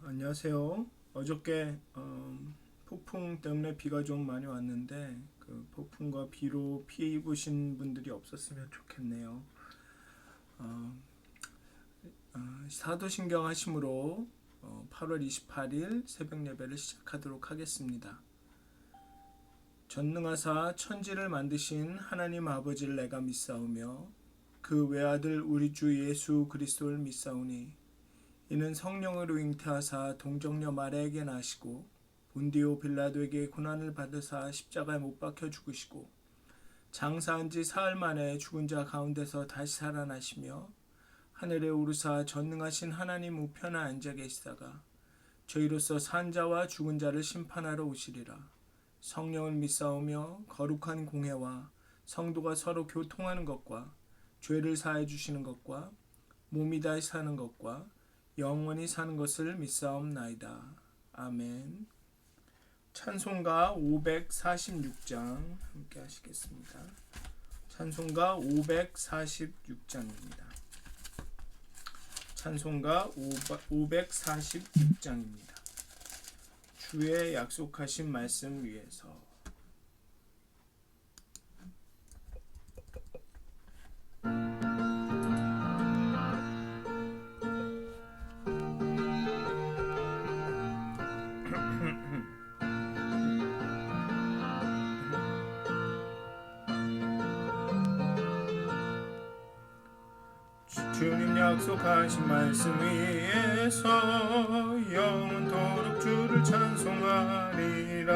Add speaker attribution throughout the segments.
Speaker 1: 안녕하세요. 어저께 폭풍 때문에 비가 좀 많이 왔는데 그 폭풍과 비로 피해 입으신 분들이 없었으면 좋겠네요. 어, 사도신경 하심으로 8월 28일 새벽 예배를 시작하도록 하겠습니다. 전능하사 천지를 만드신 하나님 아버지를 내가 믿사오며 그 외아들 우리 주 예수 그리스도를 믿사오니 이는 성령으로 잉태하사 동정녀 마리아에게 나시고 본디오 빌라도에게 고난을 받으사 십자가에 못 박혀 죽으시고 장사한 지 사흘 만에 죽은 자 가운데서 다시 살아나시며 하늘에 오르사 전능하신 하나님 우편에 앉아 계시다가 저희로서 산 자와 죽은 자를 심판하러 오시리라. 성령을 믿사오며 거룩한 공회와 성도가 서로 교통하는 것과 죄를 사해 주시는 것과 몸이 다시 사는 것과 영원히 사는 것을 믿사옵나이다. 아멘. 찬송가 546장 함께 하시겠습니다. 찬송가 546장입니다. 찬송가 546장입니다. 주의 약속하신 말씀 위에서 주님 약속하신 말씀 위에서 영원토록 주를 찬송하리라.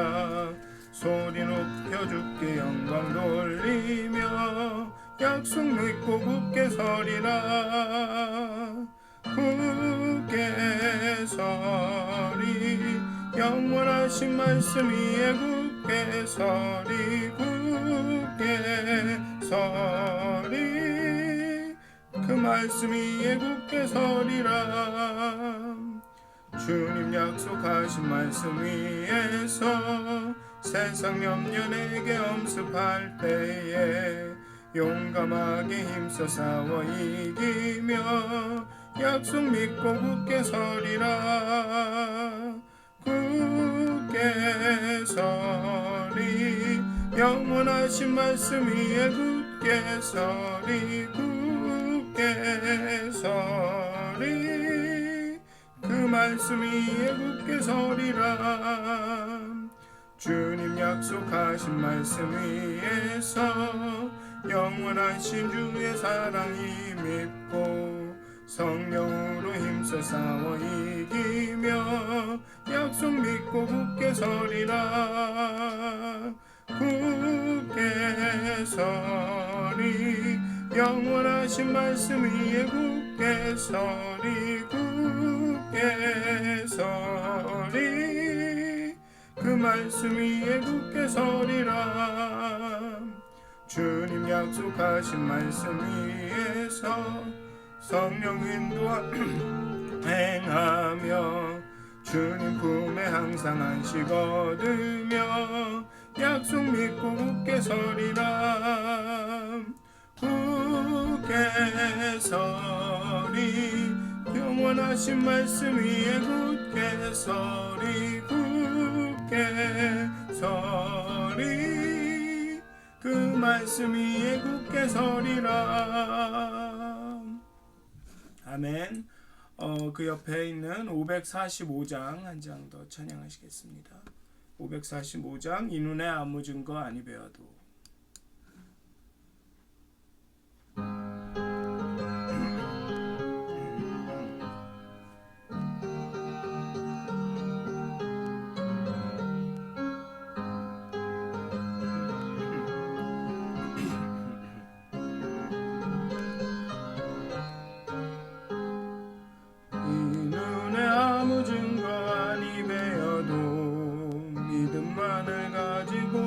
Speaker 1: 소리 높여 주께 영광 돌리며 약속 믿고 굳게 서리라. 굳게 서리 영원하신 말씀 위에 굳게 서리 굳게 서리 그 말씀 위에 굳게 서리라. 주님 약속하신 말씀 위에서 세상 염려 내게 엄습할 때에 용감하게 힘써 싸워 이기며 약속 믿고 굳게 서리라. 굳게 서리 영원하신 말씀 위에 굳게 서리 굳게 서리 그 말씀 위에 굳게 서리라. 주님 약속하신 말씀 위에서 영원하신 주의 사랑이 믿고 성령으로 힘써 싸워 이기며 약속 믿고 굳게 서리라. 굳게 서리 영원하신 말씀 위에 굳게 서리 굳게 서리 그 말씀 위에 굳게 서리라. 주님 약속하신 말씀 위에서 성령 인도와 행하며 주님 품에 항상 안식 얻으며 약속 믿고 굳게 서리라. 굳게 서리 영원하신 말씀 위에 굳게 서리 굳게 서리 그 말씀 위에 굳게 서리라. 아멘. 그 옆에 있는 545장 한 장 더 찬양하시겠습니다. 545장 이 눈에 아무 증거 아니 배워도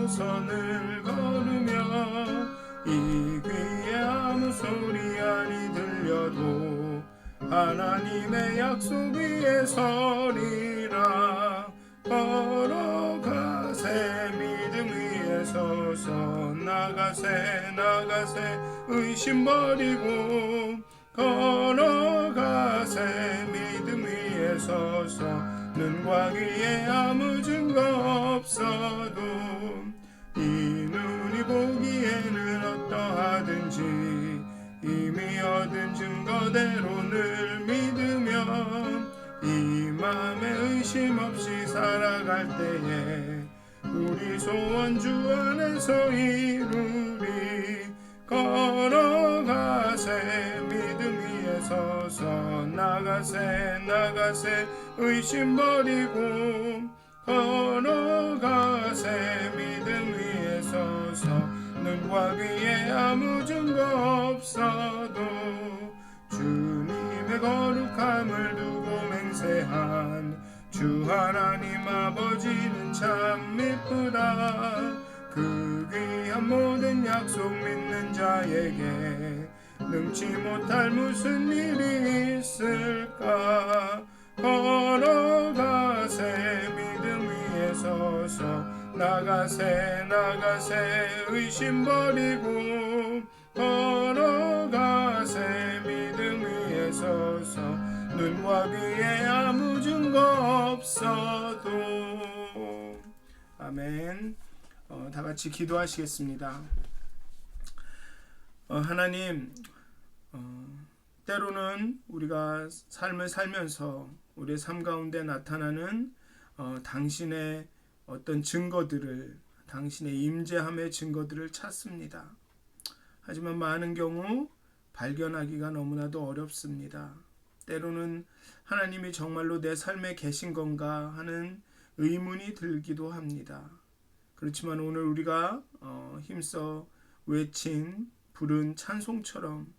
Speaker 1: 선을 걸으며 이 귀에 아무 소리 아니 들려도 하나님의 약속 위에 서리라. 걸어가세 믿음 위에 서서 나가세 나가세 의심 버리고 걸어가세 믿음 위에 서서 눈과 귀에 아무 증거 없어도 이 눈이 보기에는 어떠하든지 이미 얻은 증거대로 늘 믿으며 이 맘에 의심 없이 살아갈 때에 우리 소원 주 안에서 이루리. 걸어가세 믿음 위에 서서 나가세 의심 버리고 걸어가세 믿음 위에 서서 눈과 귀에 아무 증거 없어도 주님의 거룩함을 두고 맹세한 주 하나님 아버지는 참 미쁘다. 그 귀한 모든 약속 믿는 자에게 능치 못할 무슨 일이 있을까. 걸어가세 믿음 위에 서서 나가세 의심 버리고 걸어가세 믿음 위에 서서 눈과 귀에 아무 증거 없어도. 아멘. 다 같이 기도하시겠습니다. 하나님, 때로는 우리가 삶을 살면서 우리의 삶 가운데 나타나는 당신의 어떤 증거들을, 당신의 임재함의 증거들을 찾습니다. 하지만 많은 경우 발견하기가 너무나도 어렵습니다. 때로는 하나님이 정말로 내 삶에 계신 건가 하는 의문이 들기도 합니다. 그렇지만 오늘 우리가 힘써 외친 부른 찬송처럼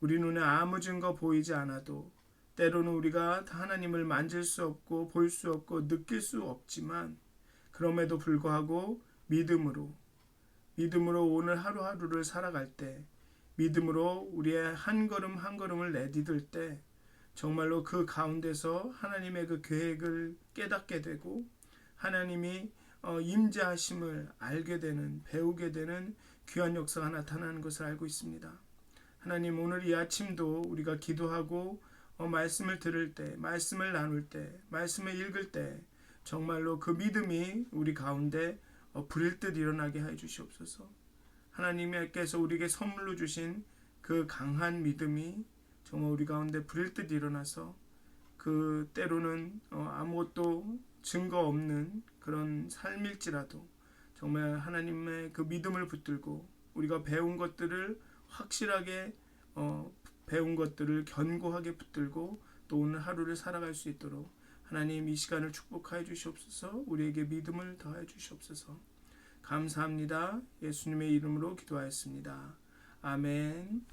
Speaker 1: 우리 눈에 아무 증거 보이지 않아도 때로는 우리가 하나님을 만질 수 없고 볼 수 없고 느낄 수 없지만 그럼에도 불구하고 믿음으로 오늘 하루하루를 살아갈 때 믿음으로 우리의 한 걸음 한 걸음을 내디딜 때 정말로 그 가운데서 하나님의 그 계획을 깨닫게 되고 하나님이 임재하심을 알게 되는, 배우게 되는 귀한 역사가 나타나는 것을 알고 있습니다. 하나님, 오늘 이 아침도 우리가 기도하고 말씀을 들을 때, 말씀을 나눌 때, 말씀을 읽을 때 정말로 그 믿음이 우리 가운데 불일 듯 일어나게 해 주시옵소서. 하나님께서 우리에게 선물로 주신 그 강한 믿음이 정말 우리 가운데 불일 듯 일어나서 그 때로는 아무것도 증거 없는 그런 삶일지라도 정말 하나님의 그 믿음을 붙들고 우리가 배운 것들을 확실하게 배운 것들을 견고하게 붙들고 또 오늘 하루를 살아갈 수 있도록 하나님 이 시간을 축복하여 주시옵소서. 우리에게 믿음을 더해 주시옵소서. 감사합니다. 예수님의 이름으로 기도하였습니다. 아멘.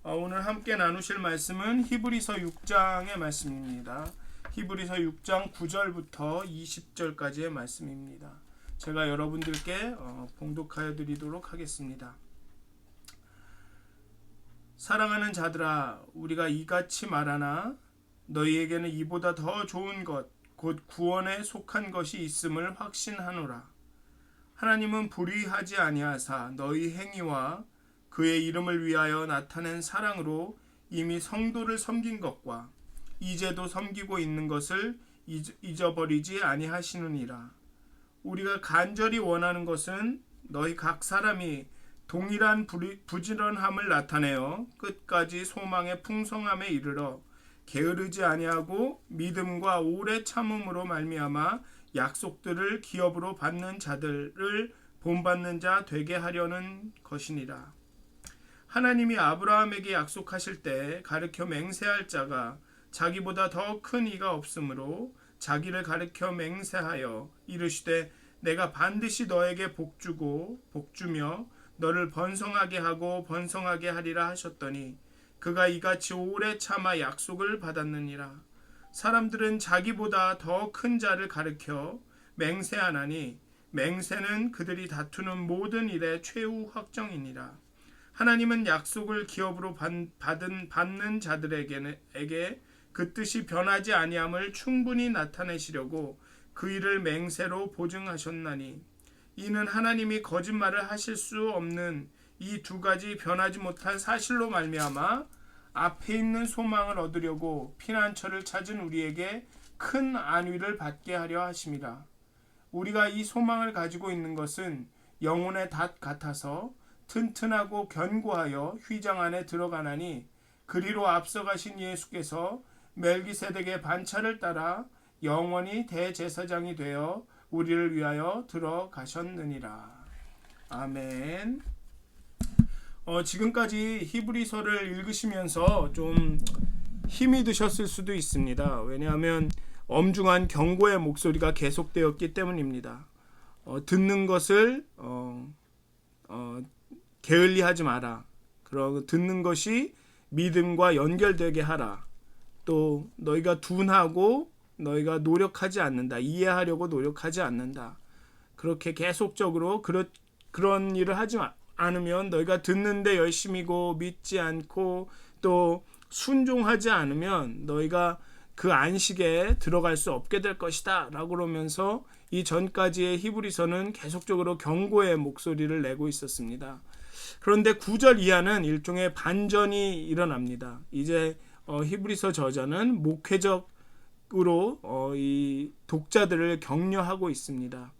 Speaker 1: 오늘 함께 나누실 말씀은 히브리서 6장의 말씀입니다. 히브리서 6장 9절부터 20절까지의 말씀입니다. 제가 여러분들께 봉독하여 드리도록 하겠습니다. 사랑하는 자들아, 우리가 이같이 말하나 너희에게는 이보다 더 좋은 것, 곧 구원에 속한 것이 있음을 확신하노라. 하나님은 불의하지 아니하사 너희 행위와 그의 이름을 위하여 나타낸 사랑으로 이미 성도를 섬긴 것과 이제도 섬기고 있는 것을 잊어버리지 아니하시느니라. 우리가 간절히 원하는 것은 너희 각 사람이 동일한 부지런함을 나타내어 끝까지 소망의 풍성함에 이르러 게으르지 아니하고 믿음과 오래 참음으로 말미암아 약속들을 기업으로 받는 자들을 본받는 자 되게 하려는 것이니라. 하나님이 아브라함에게 약속하실 때 가르쳐 맹세할 자가 자기보다 더 큰 이가 없으므로 자기를 가르쳐 맹세하여 이르시되 내가 반드시 너에게 복주고 복주며 너를 번성하게 하고 번성하게 하리라 하셨더니 그가 이같이 오래 참아 약속을 받았느니라. 사람들은 자기보다 더 큰 자를 가르쳐 맹세하나니 맹세는 그들이 다투는 모든 일의 최후 확정이니라. 하나님은 약속을 기업으로 받는 자들에게 그 뜻이 변하지 아니함을 충분히 나타내시려고 그 일을 맹세로 보증하셨나니 이는 하나님이 거짓말을 하실 수 없는 이 두 가지 변하지 못한 사실로 말미암아 앞에 있는 소망을 얻으려고 피난처를 찾은 우리에게 큰 안위를 받게 하려 하심이라. 우리가 이 소망을 가지고 있는 것은 영혼의 닷 같아서 튼튼하고 견고하여 휘장 안에 들어가나니, 그리로 앞서가신 예수께서 멜기세덱의 반차를 따라 영원히 대제사장이 되어 우리를 위하여 들어가셨느니라. 아멘. 지금까지 히브리서를 읽으시면서 좀 힘이 드셨을 수도 있습니다. 왜냐하면 엄중한 경고의 목소리가 계속되었기 때문입니다. 듣는 것을 게을리하지 마라. 그리고 듣는 것이 믿음과 연결되게 하라. 또 너희가 둔하고 너희가 노력하지 않는다. 이해하려고 노력하지 않는다. 그렇게 계속적으로 그런 일을 하지 않으면, 너희가 듣는데 열심이고 믿지 않고 또 순종하지 않으면 너희가 그 안식에 들어갈 수 없게 될 것이다 라고 그러면서 이 전까지의 히브리서는 계속적으로 경고의 목소리를 내고 있었습니다. 그런데 9절 이하는 일종의 반전이 일어납니다. 이제 히브리서 저자는 목회적으로 이 독자들을 격려하고 있습니다.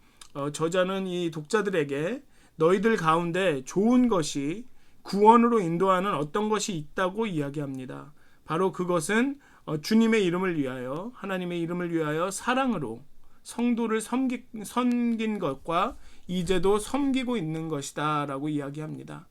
Speaker 1: 저자는 이 독자들에게 너희들 가운데 좋은 것이 구원으로 인도하는 어떤 것이 있다고 이야기합니다. 바로 그것은 주님의 이름을 위하여, 하나님의 이름을 위하여 사랑으로 성도를 섬긴 것과 이제도 섬기고 있는 것이다 라고 이야기합니다.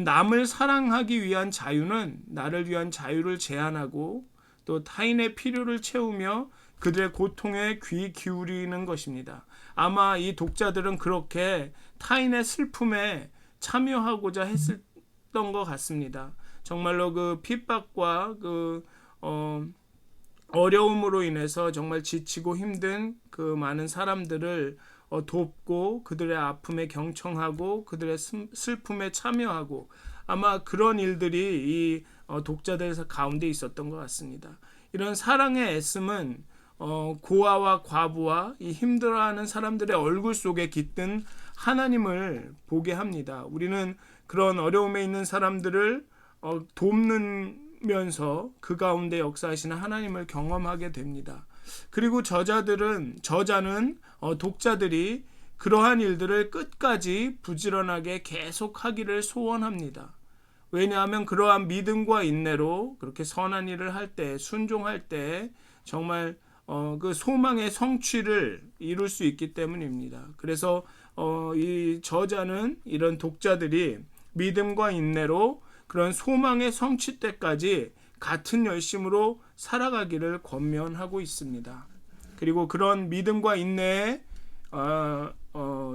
Speaker 1: 남을 사랑하기 위한 자유는 나를 위한 자유를 제한하고 또 타인의 필요를 채우며 그들의 고통에 귀 기울이는 것입니다. 아마 이 독자들은 그렇게 타인의 슬픔에 참여하고자 했었던 것 같습니다. 정말로 그 핍박과 그 어려움으로 인해서 정말 지치고 힘든 그 많은 사람들을 돕고 그들의 아픔에 경청하고 그들의 슬픔에 참여하고, 아마 그런 일들이 이 독자들 가운데 있었던 것 같습니다. 이런 사랑의 애씀은 고아와 과부와 이 힘들어하는 사람들의 얼굴 속에 깃든 하나님을 보게 합니다. 우리는 그런 어려움에 있는 사람들을 돕면서 그 가운데 역사하시는 하나님을 경험하게 됩니다. 그리고 저자는 독자들이 그러한 일들을 끝까지 부지런하게 계속하기를 소원합니다. 왜냐하면 그러한 믿음과 인내로 그렇게 선한 일을 할 때, 순종할 때 정말 그 소망의 성취를 이룰 수 있기 때문입니다. 그래서 이 저자는 이런 독자들이 믿음과 인내로 그런 소망의 성취 때까지 같은 열심으로 살아가기를 권면하고 있습니다. 그리고 그런 믿음과 인내의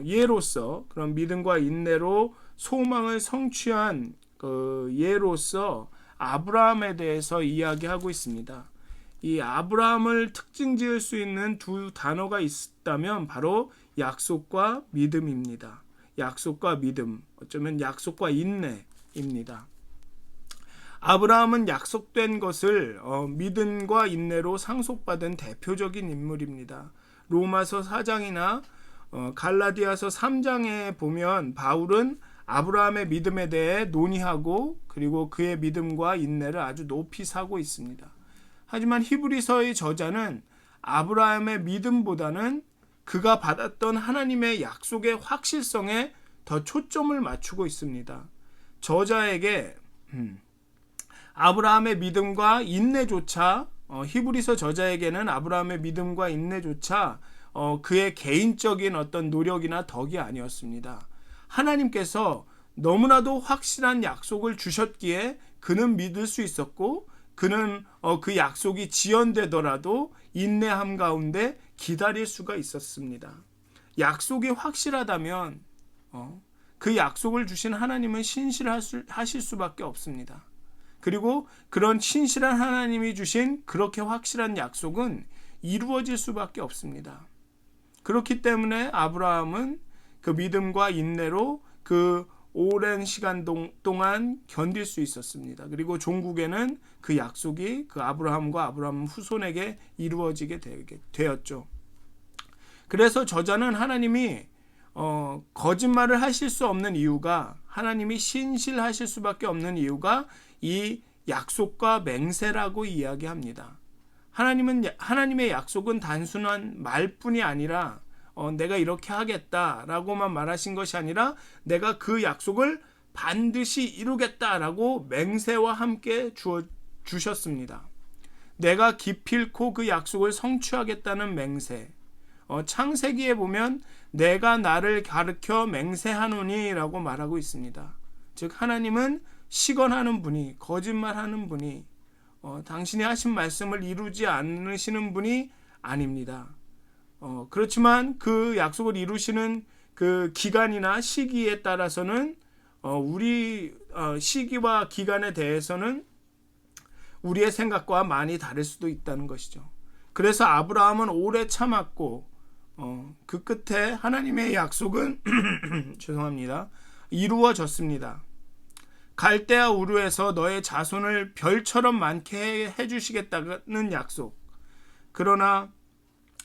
Speaker 1: 예로서, 그런 믿음과 인내로 소망을 성취한 그 예로서 아브라함에 대해서 이야기하고 있습니다. 이 아브라함을 특징 지을 수 있는 두 단어가 있다면 바로 약속과 믿음입니다. 약속과 믿음, 어쩌면 약속과 인내입니다. 아브라함은 약속된 것을 믿음과 인내로 상속받은 대표적인 인물입니다. 로마서 4장이나 갈라디아서 3장에 보면 바울은 아브라함의 믿음에 대해 논의하고 그리고 그의 믿음과 인내를 아주 높이 사고 있습니다. 하지만 히브리서의 저자는 아브라함의 믿음보다는 그가 받았던 하나님의 약속의 확실성에 더 초점을 맞추고 있습니다. 저자에게 아브라함의 믿음과 인내조차, 히브리서 저자에게는 아브라함의 믿음과 인내조차 그의 개인적인 어떤 노력이나 덕이 아니었습니다. 하나님께서 너무나도 확실한 약속을 주셨기에 그는 믿을 수 있었고, 그는 그 약속이 지연되더라도 인내함 가운데 기다릴 수가 있었습니다. 약속이 확실하다면 그 약속을 주신 하나님은 신실하실 수밖에 없습니다. 그리고 그런 신실한 하나님이 주신 그렇게 확실한 약속은 이루어질 수밖에 없습니다. 그렇기 때문에 아브라함은 그 믿음과 인내로 그 오랜 시간 동안 견딜 수 있었습니다. 그리고 종국에는 그 약속이 그 아브라함과 아브라함 후손에게 이루어지게 되었죠. 그래서 저자는 하나님이 거짓말을 하실 수 없는 이유가, 하나님이 신실하실 수밖에 없는 이유가 이 약속과 맹세라고 이야기합니다. 하나님의 약속은 단순한 말뿐이 아니라 내가 이렇게 하겠다라고만 말하신 것이 아니라 내가 그 약속을 반드시 이루겠다라고 맹세와 함께 주셨습니다. 내가 기필코 그 약속을 성취하겠다는 맹세. 창세기에 보면 내가 나를 가르쳐 맹세하노니 라고 말하고 있습니다. 즉 하나님은 시건하는 분이, 거짓말하는 분이, 당신이 하신 말씀을 이루지 않으시는 분이 아닙니다. 그렇지만 그 약속을 이루시는 그 기간이나 시기에 따라서는 우리 시기와 기간에 대해서는 우리의 생각과 많이 다를 수도 있다는 것이죠. 그래서 아브라함은 오래 참았고 그 끝에 하나님의 약속은 죄송합니다. 이루어졌습니다. 갈대아 우르에서 너의 자손을 별처럼 많게 해주시겠다는 약속. 그러나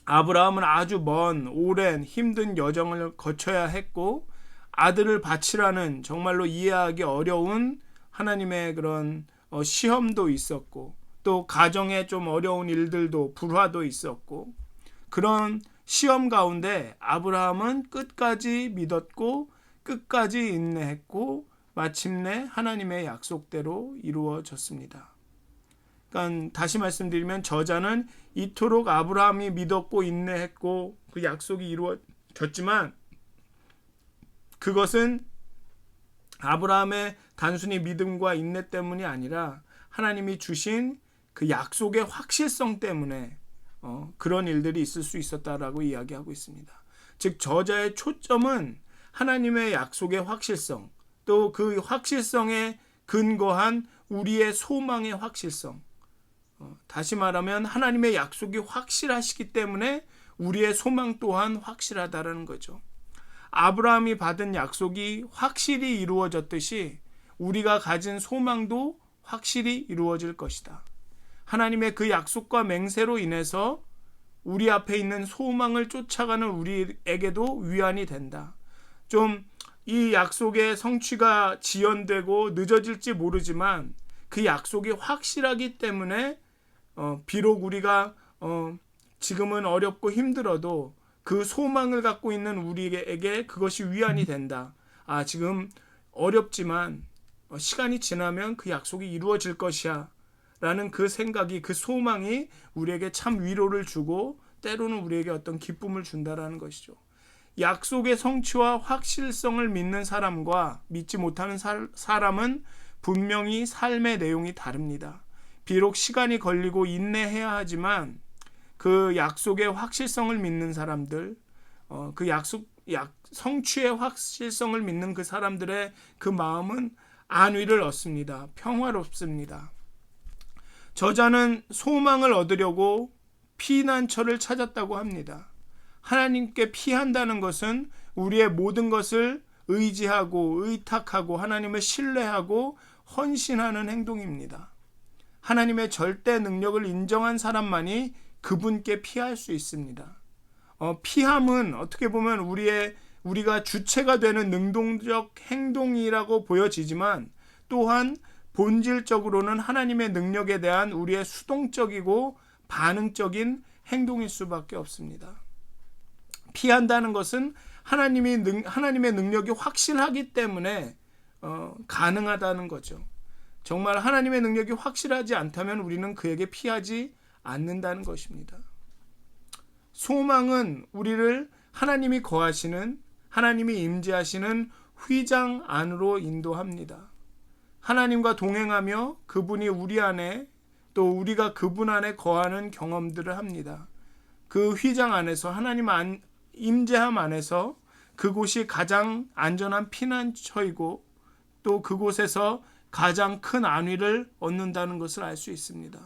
Speaker 1: 아브라함은 아주 먼 오랜 힘든 여정을 거쳐야 했고 아들을 바치라는 정말로 이해하기 어려운 하나님의 그런 시험도 있었고 또 가정에 좀 어려운 일들도 불화도 있었고 그런 시험 가운데 아브라함은 끝까지 믿었고 끝까지 인내했고 마침내 하나님의 약속대로 이루어졌습니다. 그러니까 다시 말씀드리면 저자는 이토록 아브라함이 믿었고 인내했고 그 약속이 이루어졌지만 그것은 아브라함의 단순히 믿음과 인내 때문이 아니라 하나님이 주신 그 약속의 확실성 때문에 그런 일들이 있을 수 있었다라고 이야기하고 있습니다. 즉 저자의 초점은 하나님의 약속의 확실성, 또 그 확실성에 근거한 우리의 소망의 확실성. 다시 말하면 하나님의 약속이 확실하시기 때문에 우리의 소망 또한 확실하다라는 거죠. 아브라함이 받은 약속이 확실히 이루어졌듯이 우리가 가진 소망도 확실히 이루어질 것이다. 하나님의 그 약속과 맹세로 인해서 우리 앞에 있는 소망을 쫓아가는 우리에게도 위안이 된다. 좀 이 약속의 성취가 지연되고 늦어질지 모르지만 그 약속이 확실하기 때문에 비록 우리가 지금은 어렵고 힘들어도 그 소망을 갖고 있는 우리에게 그것이 위안이 된다. 지금 어렵지만 시간이 지나면 그 약속이 이루어질 것이야 라는 그 생각이, 그 소망이 우리에게 참 위로를 주고 때로는 우리에게 어떤 기쁨을 준다라는 것이죠. 약속의 성취와 확실성을 믿는 사람과 믿지 못하는 사람은 분명히 삶의 내용이 다릅니다. 비록 시간이 걸리고 인내해야 하지만 그 약속의 확실성을 믿는 사람들, 그 성취의 확실성을 믿는 그 사람들의 그 마음은 안위를 얻습니다. 평화롭습니다. 저자는 소망을 얻으려고 피난처를 찾았다고 합니다. 하나님께 피한다는 것은 우리의 모든 것을 의지하고 의탁하고 하나님을 신뢰하고 헌신하는 행동입니다. 하나님의 절대 능력을 인정한 사람만이 그분께 피할 수 있습니다. 피함은 어떻게 보면 우리가 주체가 되는 능동적 행동이라고 보여지지만 또한 본질적으로는 하나님의 능력에 대한 우리의 수동적이고 반응적인 행동일 수밖에 없습니다. 피한다는 것은 하나님의 능력이 확실하기 때문에 가능하다는 거죠. 정말 하나님의 능력이 확실하지 않다면 우리는 그에게 피하지 않는다는 것입니다. 소망은 우리를 하나님이 거하시는, 하나님이 임재하시는 휘장 안으로 인도합니다. 하나님과 동행하며 그분이 우리 안에 또 우리가 그분 안에 거하는 경험들을 합니다. 그 휘장 안에서 하나님 임재함 안에서 그곳이 가장 안전한 피난처이고 또 그곳에서 가장 큰 안위를 얻는다는 것을 알 수 있습니다.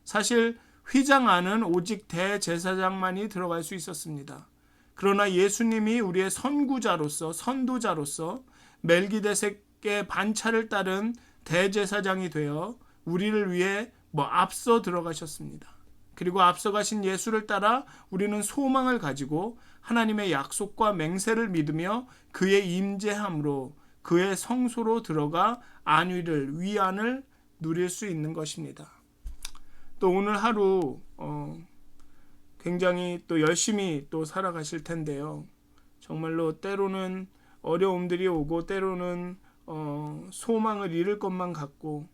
Speaker 1: 사실 휘장 안은 오직 대제사장만이 들어갈 수 있었습니다. 그러나 예수님이 우리의 선구자로서 선도자로서 멜기데색의 반차를 따른 대제사장이 되어 우리를 위해 앞서 들어가셨습니다. 그리고 앞서가신 예수를 따라 우리는 소망을 가지고 하나님의 약속과 맹세를 믿으며 그의 임재함으로 그의 성소로 들어가 안위를, 위안을 누릴 수 있는 것입니다. 또 오늘 하루 굉장히 또 열심히 또 살아가실 텐데요. 정말로 때로는 어려움들이 오고 때로는 소망을 잃을 것만 같고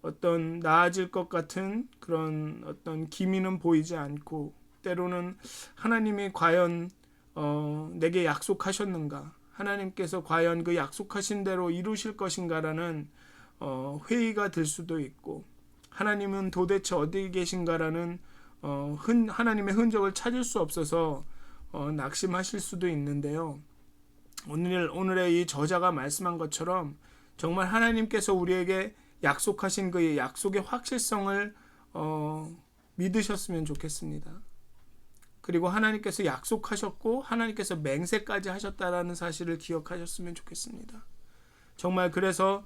Speaker 1: 어떤 나아질 것 같은 그런 어떤 기미는 보이지 않고 때로는 하나님이 과연 내게 약속하셨는가, 하나님께서 과연 그 약속하신 대로 이루실 것인가라는 회의가 들 수도 있고, 하나님은 도대체 어디 계신가라는 하나님의 흔적을 찾을 수 없어서 낙심하실 수도 있는데요. 오늘의 이 저자가 말씀한 것처럼 정말 하나님께서 우리에게 약속하신 그 약속의 확실성을 믿으셨으면 좋겠습니다. 그리고 하나님께서 약속하셨고 하나님께서 맹세까지 하셨다라는 사실을 기억하셨으면 좋겠습니다. 정말 그래서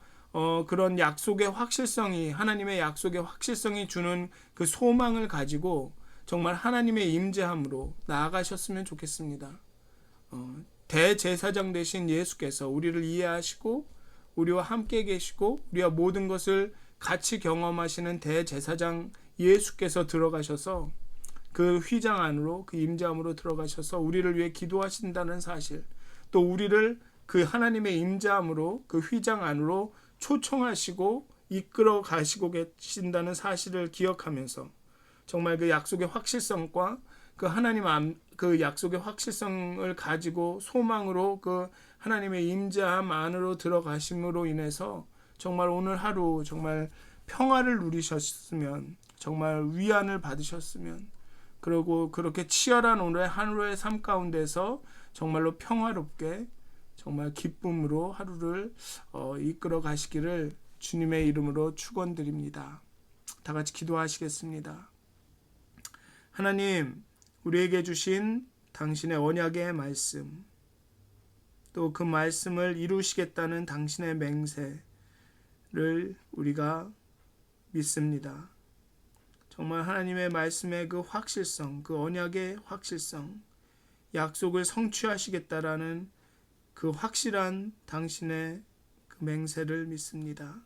Speaker 1: 그런 약속의 확실성이, 하나님의 약속의 확실성이 주는 그 소망을 가지고 정말 하나님의 임재함으로 나아가셨으면 좋겠습니다. 대제사장 되신 예수께서 우리를 이해하시고 우리와 함께 계시고 우리와 모든 것을 같이 경험하시는 대제사장 예수께서 들어가셔서 그 휘장 안으로, 그 임재함으로 들어가셔서 우리를 위해 기도하신다는 사실, 또 우리를 그 하나님의 임재함으로 그 휘장 안으로 초청하시고 이끌어 가시고 계신다는 사실을 기억하면서 정말 그 약속의 확실성과 그 그 약속의 확실성을 가지고 소망으로 그 하나님의 임재함 안으로 들어가심으로 인해서 정말 오늘 하루 정말 평화를 누리셨으면, 정말 위안을 받으셨으면, 그리고 그렇게 치열한 오늘의 하루의 삶 가운데서 정말로 평화롭게 정말 기쁨으로 하루를 이끌어 가시기를 주님의 이름으로 축원드립니다. 다 같이 기도하시겠습니다. 하나님, 우리에게 주신 당신의 언약의 말씀, 또 그 말씀을 이루시겠다는 당신의 맹세를 우리가 믿습니다. 정말 하나님의 말씀의 그 확실성, 그 언약의 확실성, 약속을 성취하시겠다라는 그 확실한 당신의 그 맹세를 믿습니다.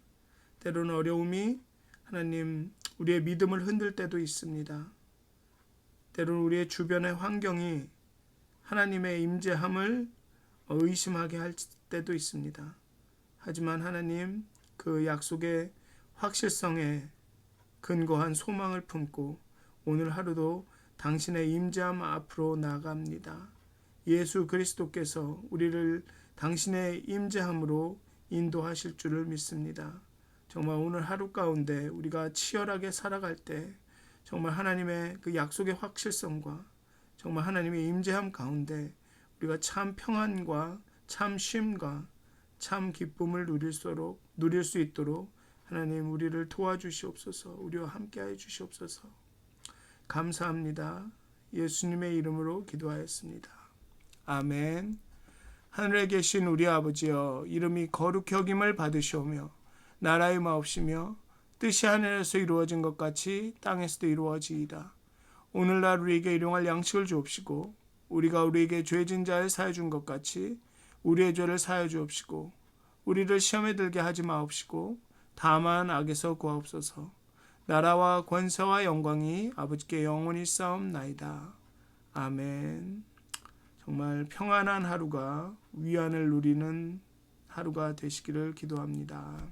Speaker 1: 때로는 어려움이 하나님 우리의 믿음을 흔들 때도 있습니다. 때로는 우리의 주변의 환경이 하나님의 임재함을 의심하게 할 때도 있습니다. 하지만 하나님 그 약속의 확실성에 근거한 소망을 품고 오늘 하루도 당신의 임재함 앞으로 나아갑니다. 예수 그리스도께서 우리를 당신의 임재함으로 인도하실 줄을 믿습니다. 정말 오늘 하루 가운데 우리가 치열하게 살아갈 때 정말 하나님의 그 약속의 확실성과 정말 하나님의 임재함 가운데 우리가 참 평안과 참 쉼과 참 기쁨을 누릴 수 있도록 하나님 우리를 도와주시옵소서. 우리와 함께하여 주시옵소서. 감사합니다. 예수님의 이름으로 기도하였습니다. 아멘. 하늘에 계신 우리 아버지여, 이름이 거룩히 여김을 받으시오며 나라의 마옵시며 뜻이 하늘에서 이루어진 것 같이 땅에서도 이루어지이다. 오늘날 우리에게 일용할 양식을 주옵시고 우리가 우리에게 죄진 자를 사해 준 것 같이 우리의 죄를 사해 주옵시고 우리를 시험에 들게 하지 마옵시고 다만 악에서 구하옵소서. 나라와 권세와 영광이 아버지께 영원히 싸움나이다. 아멘. 정말 평안한 하루가 위안을 누리는 하루가 되시기를 기도합니다.